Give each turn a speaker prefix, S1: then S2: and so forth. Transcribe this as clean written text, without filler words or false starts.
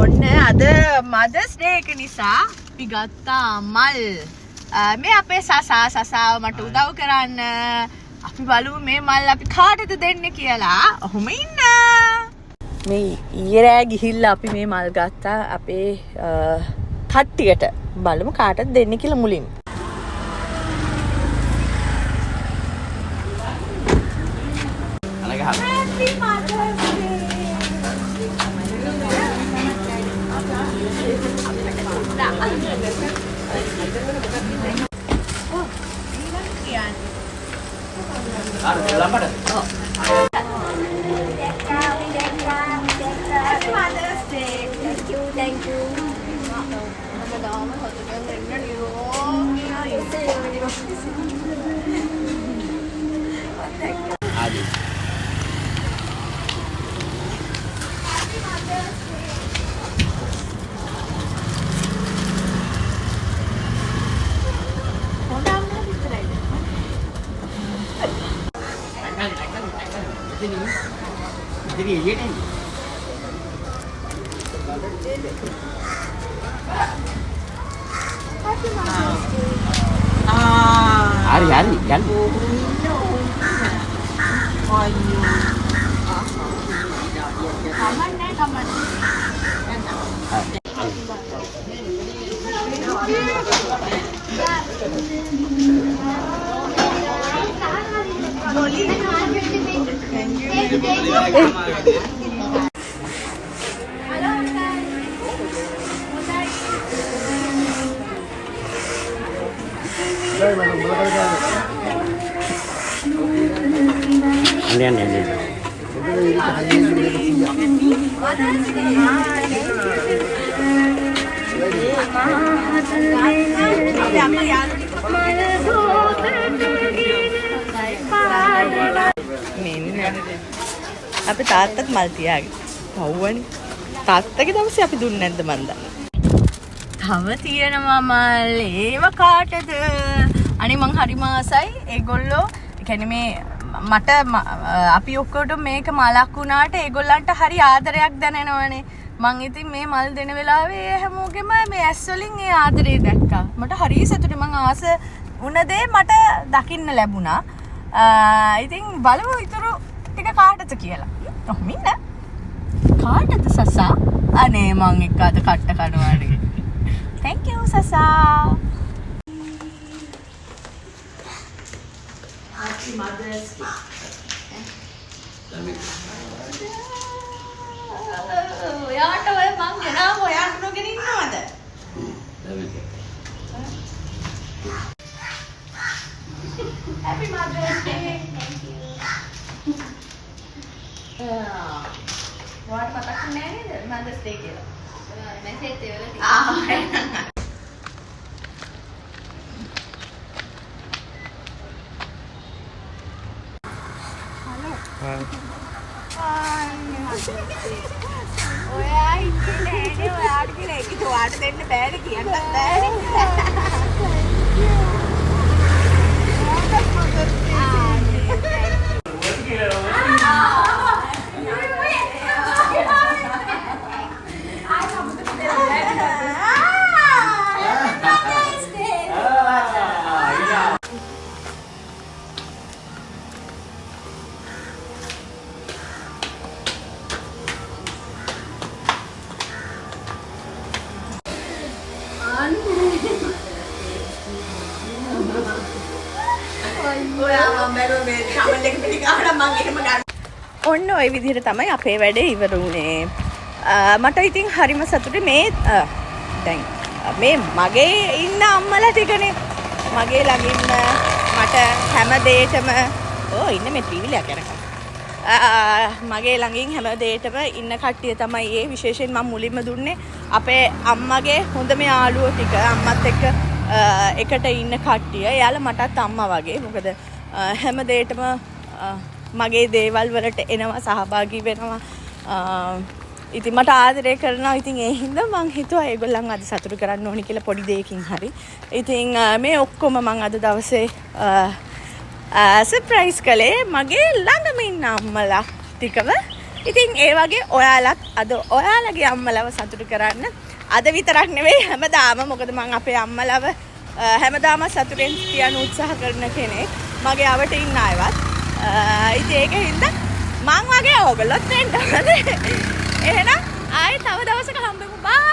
S1: ඔන්න අද mother's day එක නිසා අපි ගත්තා මල්. මේ අපේ සසාව මට උදව් කරන්න. අපි බලමු මේ මල් අපි කාටද දෙන්නේ කියලා. ඔහොම ඉන්න. මේ ඊයේ රෑ ගිහිල්ලා අපි මේ මල් ගත්තා අපේ කට්ටියට. බලමු කාටද දෙන්නේ කියලා මුලින්ම. Happy Mother's Day. Oh, bilang kian.
S2: Ada lambat.
S1: Oh. Happy Mother's Day.
S3: Thank you.
S2: Adi. Jadi ye ni. Hari kan.
S1: Kaman.
S2: Ini.
S1: අපි තාත්තට මල් තියාගෙන. පව්වනේ. තාත්තගේ දවසේ අපි දුන්නේ නැද්ද මන් දන්නේ. තව තියෙනවා මල්. ඒව කාටද? අනේ මං හරි මාසයි. ඒගොල්ලෝ කියන්නේ මේ මට අපි ඔක්කොට මේක මලක් වුණාට ඒගොල්ලන්ට හරි ආදරයක් දැනෙනවනේ. මං ඉතින් මේ මල් දෙන වෙලාවේ හැමෝගෙම මේ ඇස් වලින් ඒ ආදරේ දැක්කා. මට හරි සතුටුයි. මං ආස වුණ දේ මට දකින්න ලැබුණා. ඉතින් බලමු ඊටු ටික කාටද කියලා. ඔහොම ඉන්න. කාටද සසා? අනේ මං එක්ක අද කට්ට කනවානේ. Thank you සසා. Happy Mother's Day. ඔයාට ඔය මං ගෙනාව ඔයාට නොගෙන ඉන්නවද? Happy Mother's Day. Thank you. ඔයාට මතක් නෑ නේද Mother's Day කියලා? මැසේජ් එකවල තියෙනවා. ඔයා ඉන්නේ නෑනේ ඔයාට කියලා ඒක ඔයාට දෙන්න බෑනේ කියන්නත් බෑනේ. ඔන්න ඔය විදිහට තමයි අපේ වැඩේ ඉවර වුණේ. මට ඉතින් හරිම සතුටුයි මේ දැන් මේ මගේ ඉන්න අම්මලා ටිකනේ මගේ ළඟින් මට හැම දෙයකම ඉන්න මේ ත්‍රිවිලයක් කරකම්. මගේ ළඟින් හැම දෙයකම ඉන්න කට්ටිය තමයි ඒ විශේෂයෙන් මම මුලින්ම දුන්නේ අපේ අම්මගේ හොඳම යාළුවෝ ටික අම්මත් එක්ක එකට ඉන්න කට්ටිය. එයාලා මටත් අම්මා වගේ. මොකද හැම දෙයකම මගේ දේවල් වලට එනවා සහභාගී වෙනවා. ඉතින් මට ආදරය කරනවා. ඉතින් ඒ හින්දා මං හිතුවා ඒගොල්ලන් අද සතුටු කරන්න ඕනි කියලා පොඩි දෙයකින් හරි. ඉතින් මේ ඔක්කොම මං අද දවසේ සර්ප්‍රයිස් කළේ මගේ ළඟම ඉන්න අම්මලා ටිකව ඉතින් ඒ වගේ ඔයාලත් අද ඔයාලගේ අම්මලව සතුටු කරන්න. අද විතරක් නෙවෙයි හැමදාම. මොකද මං අපේ අම්මලව හැමදාම සතුටෙන් තියන්න උත්සාහ කරන කෙනෙක්. මගේ අවට ඉන්න අයවත්. ඉතින් ඒකින්ද මං වගේ ඕගොල්ලොත් වෙන්න ඕනේ. එහෙනම් ආයෙ තව දවසක හම්බෙමු. බයි.